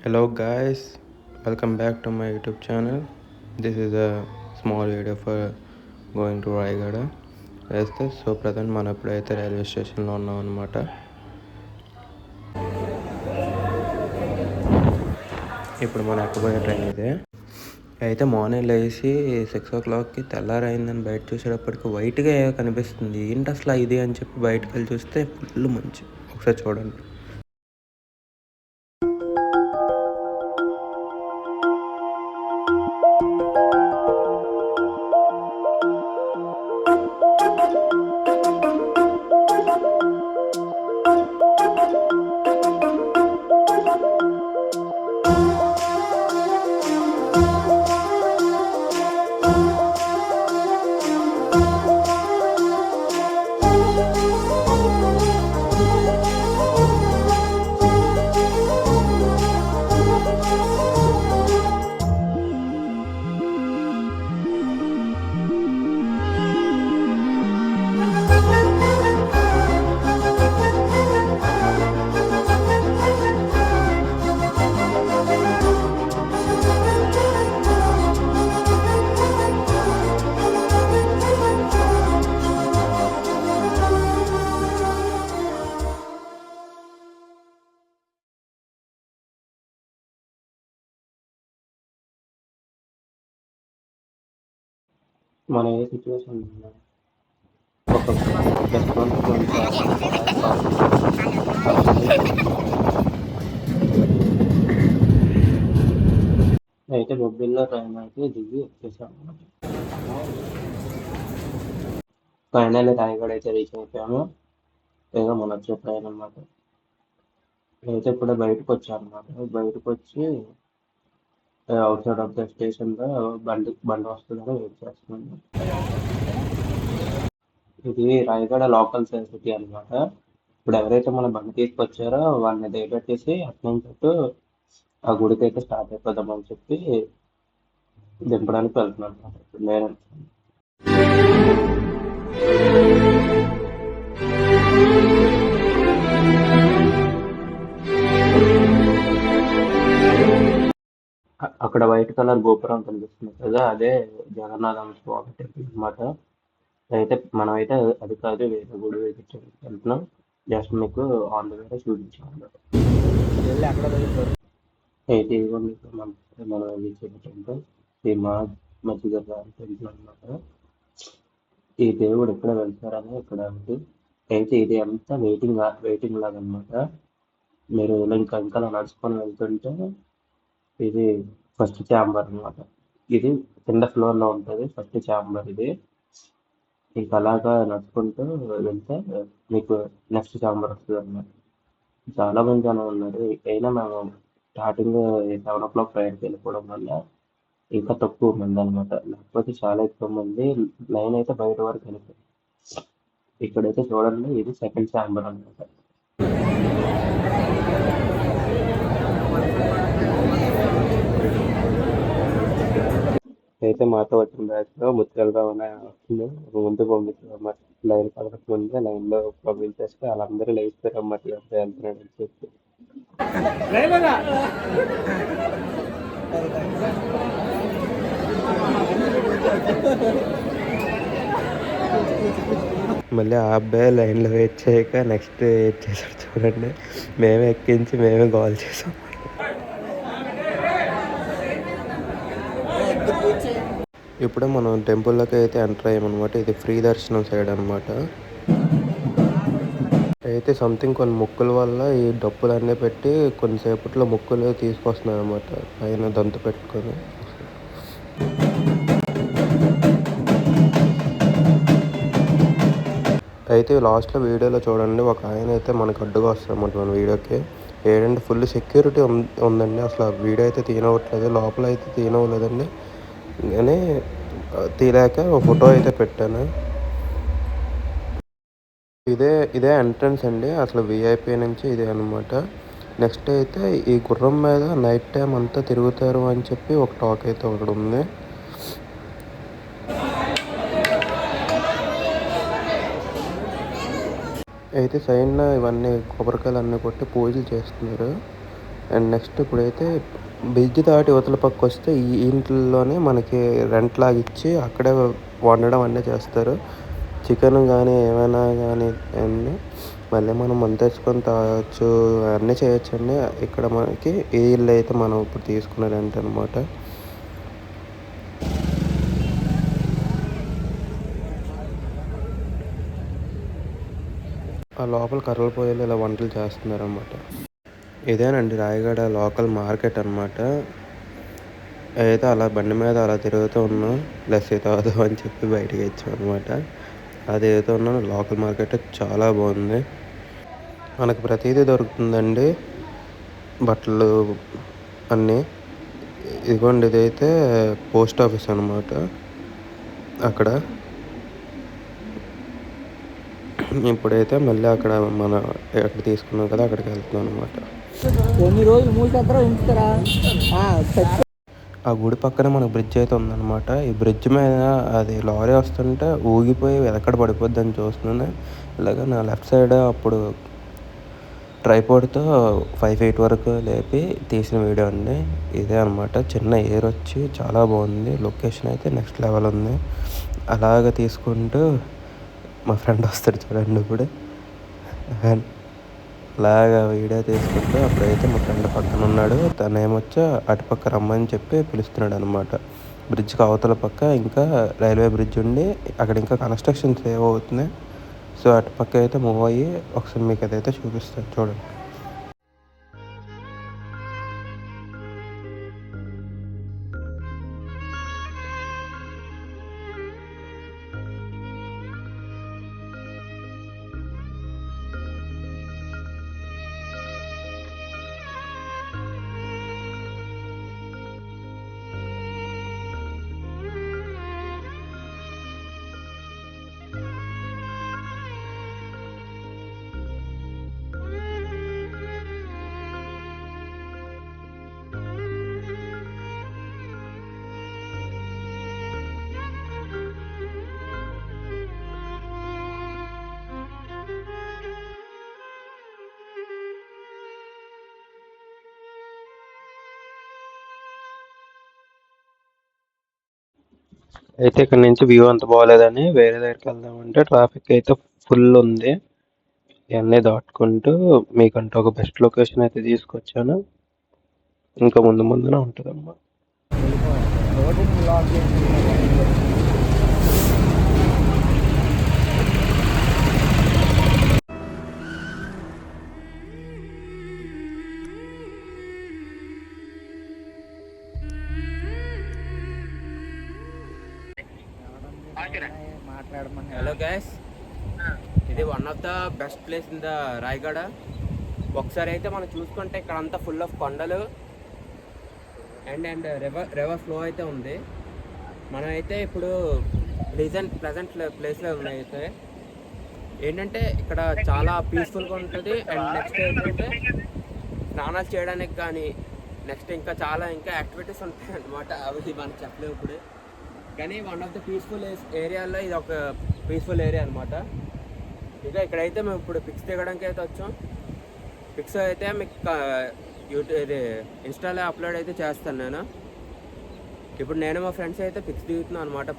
Hello guys, welcome back to my YouTube channel. This is a small video for going to Raigada. వేస్తే so present మనం ఎప్పుడైతే railway స్టేషన్లో ఉన్నాం అనమాట. ఇప్పుడు మనం ఎక్కబోయే ట్రైన్ ఇదే. అయితే మార్నింగ్ లేచి 6 o'clockకి తెల్లారైందని బయట చూసేటప్పటికి వైట్గా కనిపిస్తుంది. ఏంటి అసలు ఇది అని చెప్పి బయటకు వెళ్ళి చూస్తే ఫుల్ మంచి. ఒకసారి చూడండి. మన ఏ సిచ్యువేషన్ ఒక అయితే బొబ్బిల్లో ట్రైన్ అయితే దిగి వచ్చేసాము. ఫైనల్ రాయగడ అయితే రీచ్ అయిపోయాము. ఏదో మన వచ్చే ట్రైన్ అనమాట. అయితే ఇప్పుడే బయటకు వచ్చాను అనమాట. బయటకు వచ్చి out side of the station లో బండి వస్తుందని వెయిట్ చేస్తున్నాను. ఇది రాయగడ లోకల్ సిటీ అనమాట. ఇప్పుడు ఎవరైతే మన బండి తీసుకొచ్చారో వాళ్ళని దిగబెట్టేసి అటు ఆ గుడికి అయితే స్టార్ట్ అయిపోదామని చెప్పి దింపడానికి వెళ్తున్నాను అనమాట. ఇప్పుడు నేను అక్కడ వైట్ కలర్ గోపురం కనిపిస్తుంది కదా, అదే జగన్నాథ స్వామి టెంపుల్ అనమాట. అయితే మనం అయితే అది కాదు, వేరే గుడి వెళ్తున్నాం. జస్ట్ మీకు ఆన్ ద వే చూపించాము. అయితే ఇదిగోండి మనం వెళ్ళిన టెంపుల్ ఈ మధ్యగర్భ టెంపుల్ అనమాట. ఈ దేవుడు ఎక్కడ వెళ్తారని ఇక్కడ ఉంది. అయితే ఇది అంతా వెయిటింగ్ లాగా అనమాట. మీరు ఇంకా ఇంకా నడుచుకొని వెళ్తుంటే ఇది ఫస్ట్ ఛాంబర్ అనమాట. ఇది కింద ఫ్లోర్ లో ఉంటుంది ఫస్ట్ ఛాంబర్ ఇది. ఇంకా అలాగా నడుచుకుంటూ వెళ్తే మీకు నెక్స్ట్ ఛాంబర్ వస్తుంది అనమాట. చాలా మంది జనం ఉన్నారు. అయినా మేము స్టార్టింగ్ 7 o'clock ట్రైన్కి వెళ్ళిపోవడం వల్ల ఇంకా తక్కువ మంది అనమాట. లేకపోతే చాలా ఎక్కువ మంది. లైన్ అయితే బయట వరకు వెళ్ళిపోయింది. ఇక్కడైతే చూడండి, ఇది సెకండ్ ఛాంబర్ అనమాట. అయితే మాతో వచ్చిన బ్యాచ్ లో ముత్యాలరావు వస్తుంది. ముందు పంపించారు లైన్ పడక ముందే లైన్ లో పంపించేస్తే వాళ్ళందరూ లేస్తారు అన్నమాట. వెళ్తున్నాడు అని చెప్పి మళ్ళీ ఆ అబ్బాయి లైన్లో వెయిట్ చేయక నెక్స్ట్ వెయిట్ చేశాడు చూడండి. మేమే ఎక్కించి మేమే కాల్ చేసాం. ఇప్పుడే మనం టెంపుల్లోకి అయితే ఎంటర్ అయ్యామన్నమాట. ఇది ఫ్రీ దర్శనం సైడ్ అనమాట. అయితే సంథింగ్ కొన్ని మొక్కుల వల్ల ఈ డప్పులన్నీ పెట్టి కొన్నిసేపట్లో మొక్కులు తీసుకొస్తున్నాయి అనమాట. పైన దంతు పెట్టుకొని అయితే లాస్ట్లో వీడియోలో చూడండి, ఒక ఆయన అయితే మనకు అడ్డుగా వస్తారన్నమాట మన వీడియోకి. ఏంటంటే ఫుల్ సెక్యూరిటీ ఉందండి. అసలు వీడియో అయితే తీయనవ్వట్లేదు, లోపల అయితే తీయనవ్వలేదండి. కానీ తీయలేక ఒక ఫోటో అయితే పెట్టాను. ఇదే ఎంట్రన్స్ అండి. అసలు విఐపి నుంచి ఇదే అనమాట. నెక్స్ట్ అయితే ఈ గుర్రం మీద నైట్ టైం అంతా తిరుగుతారు అని చెప్పి ఒక టాక్ అయితే ఒకటి ఉంది. అయితే సైడ్న ఇవన్నీ కొబ్బరికాయలు అన్నీ కొట్టి పూజలు చేస్తున్నారు. అండ్ నెక్స్ట్ ఇప్పుడైతే బ్రిడ్జ్ దాటి యువతల పక్క వస్తే ఈ ఇంట్లోనే మనకి రెంట్ లాగా ఇచ్చి అక్కడే వండడం అన్నీ చేస్తారు. చికెన్ కానీ ఏమైనా కానీ అన్నీ మళ్ళీ మనం మందు తెచ్చుకొని తాగొచ్చు, అన్నీ చేయొచ్చండి. ఇక్కడ మనకి ఈ ఇల్లు అయితే మనం ఇప్పుడు తీసుకున్న రెంట్ అనమాట. ఆ లోపల కర్రల పొయ్యిలో ఇలా వంటలు చేస్తున్నారన్నమాట. ఇదేనండి రాయగడ లోకల్ మార్కెట్ అనమాట. అయితే అలా బండి మీద అలా తిరుగుతూ ఉన్నాం, లస్సీ తాగుదాం అని చెప్పి బయటికి వచ్చాం అనమాట. అది ఏదో ఉన్నాను లోకల్ మార్కెట్ చాలా బాగుంది. మనకు ప్రతిదీ దొరుకుతుందండి, బట్టలు అన్నీ. ఇదిగోండి ఇదైతే పోస్ట్ ఆఫీస్ అనమాట. అక్కడ ఇప్పుడైతే మళ్ళీ అక్కడ మన ఎక్కడ తీసుకున్నాం కదా అక్కడికి వెళ్తున్నాం అనమాట. కొన్ని రోజులు మూసేస్తారా ఉంచుతారా? ఆ గుడి పక్కన మనకు బ్రిడ్జ్ అయితే ఉందన్నమాట. ఈ బ్రిడ్జ్ మీద అది లారీ వస్తుంటే ఊగిపోయి వెనకడ పడిపోద్దని చూస్తున్నాను. ఇలాగ నా లెఫ్ట్ సైడ్ అప్పుడు ట్రైపాడ్తో 5 feet వరకు లేపి తీసిన వీడియో అండి ఇదే అనమాట. చిన్న ఎయిర్ వచ్చి చాలా బాగుంది. లొకేషన్ అయితే నెక్స్ట్ లెవెల్ ఉంది. అలాగ తీసుకుంటూ మా ఫ్రెండ్ వస్తాడు చూడండి ఇప్పుడు. అలాగా వీడియో తీసుకుంటూ అప్పుడైతే మా ఫ్రెండ్ పక్కన ఉన్నాడు. తను ఏమొచ్చా అటుపక్క రమ్మని చెప్పి పిలుస్తున్నాడు అనమాట. బ్రిడ్జ్కి అవతల పక్క ఇంకా రైల్వే బ్రిడ్జ్ ఉండి అక్కడ ఇంకా కన్స్ట్రక్షన్ సేవ్ అవుతుంది. సో అటుపక్క అయితే మూవ్ అయ్యి ఒకసారి మీకు అదైతే చూపిస్తాను చూడండి. అయితే ఇక్కడ నుంచి వ్యూ అంత బాగోలేదని వేరే దగ్గరికి వెళ్దామంటే ట్రాఫిక్ అయితే ఫుల్ ఉంది. ఇవన్నీ దాటుకుంటూ మీకంటూ ఒక బెస్ట్ లొకేషన్ అయితే తీసుకొచ్చాను. ఇంకా ముందు ముందునే ఉంటుంది అన్నమాట. హలో గైస్, ఇది one of the best place in the Rayagada. ఒకసారి అయితే మనం చూసుకుంటే ఇక్కడ అంతా ఫుల్ ఆఫ్ కొండలు అండ్ రివర్ ఫ్లో అయితే ఉంది. మనం అయితే ఇప్పుడు ప్లెజెంట్ ప్లేస్లో ఉన్నాయి. అయితే ఏంటంటే ఇక్కడ చాలా పీస్ఫుల్గా ఉంటుంది. అండ్ నెక్స్ట్ ఏంటంటే స్నానాలు చేయడానికి కానీ నెక్స్ట్ ఇంకా చాలా యాక్టివిటీస్ ఉంటాయి అన్నమాట. అవి మనకు చెప్పలేవు ఇప్పుడు. కానీ వన్ ఆఫ్ ద పీస్ఫుల్ ఏరియాలో ఇది ఒక పీస్ఫుల్ ఏరియా అనమాట. ఇక ఇక్కడైతే మేము ఇప్పుడు పిక్స్ దిగడానికి అయితే వచ్చాం. పిక్స్ అయితే మీకు యూట్యూబ్ ఇది ఇన్స్టాలో అప్లోడ్ అయితే చేస్తాను నేను. ఇప్పుడు నేను మా ఫ్రెండ్స్ అయితే పిక్స్ దిగుతున్నాను అనమాట.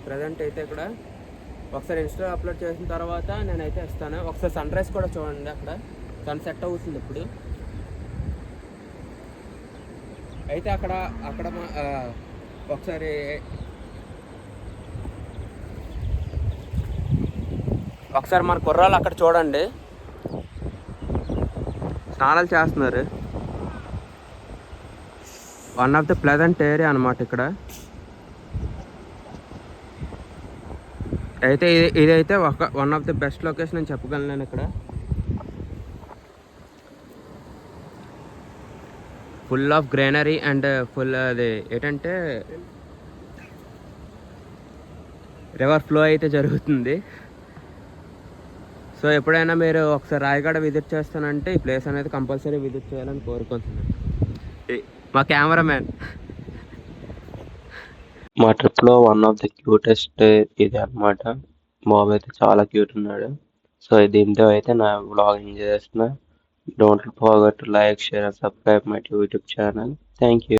ప్రజెంట్ అయితే ఇక్కడ ఒకసారి ఇన్స్టాలో అప్లోడ్ చేసిన తర్వాత నేనైతే ఇస్తాను. ఒకసారి సన్ రైజ్ కూడా చూడండి, అక్కడ సన్ సెట్ అవుతుంది ఇప్పుడు. అయితే అక్కడ ఒకసారి మన కుర్రాళ్ళు అక్కడ చూడండి, స్నానాలు చేస్తున్నారు. One of the pleasant area అనమాట ఇక్కడ. అయితే ఇదైతే one of the best location అని చెప్పగలను నేను. ఇక్కడ full of greenery and full అది ఏంటంటే రివర్ ఫ్లో అయితే జరుగుతుంది. సో ఎప్పుడైనా మీరు ఒకసారి రాయగడ విజిట్ చేస్తానంటే ఈ ప్లేస్ అనేది కంపల్సరీ విజిట్ చేయాలని కోరుకుంటున్నాను. మా కెమెరామ్యాన్ మా ట్రిప్లో వన్ ఆఫ్ ది క్యూటెస్ట్ ఇది అనమాట. బాబు అయితే చాలా క్యూట్ ఉన్నాడు. సో దీంతో అయితే నా వ్లాగ్ ఎంజాయ్ చేస్తున్నా. Don't forget to like, share, and subscribe my YouTube channel. Thank you.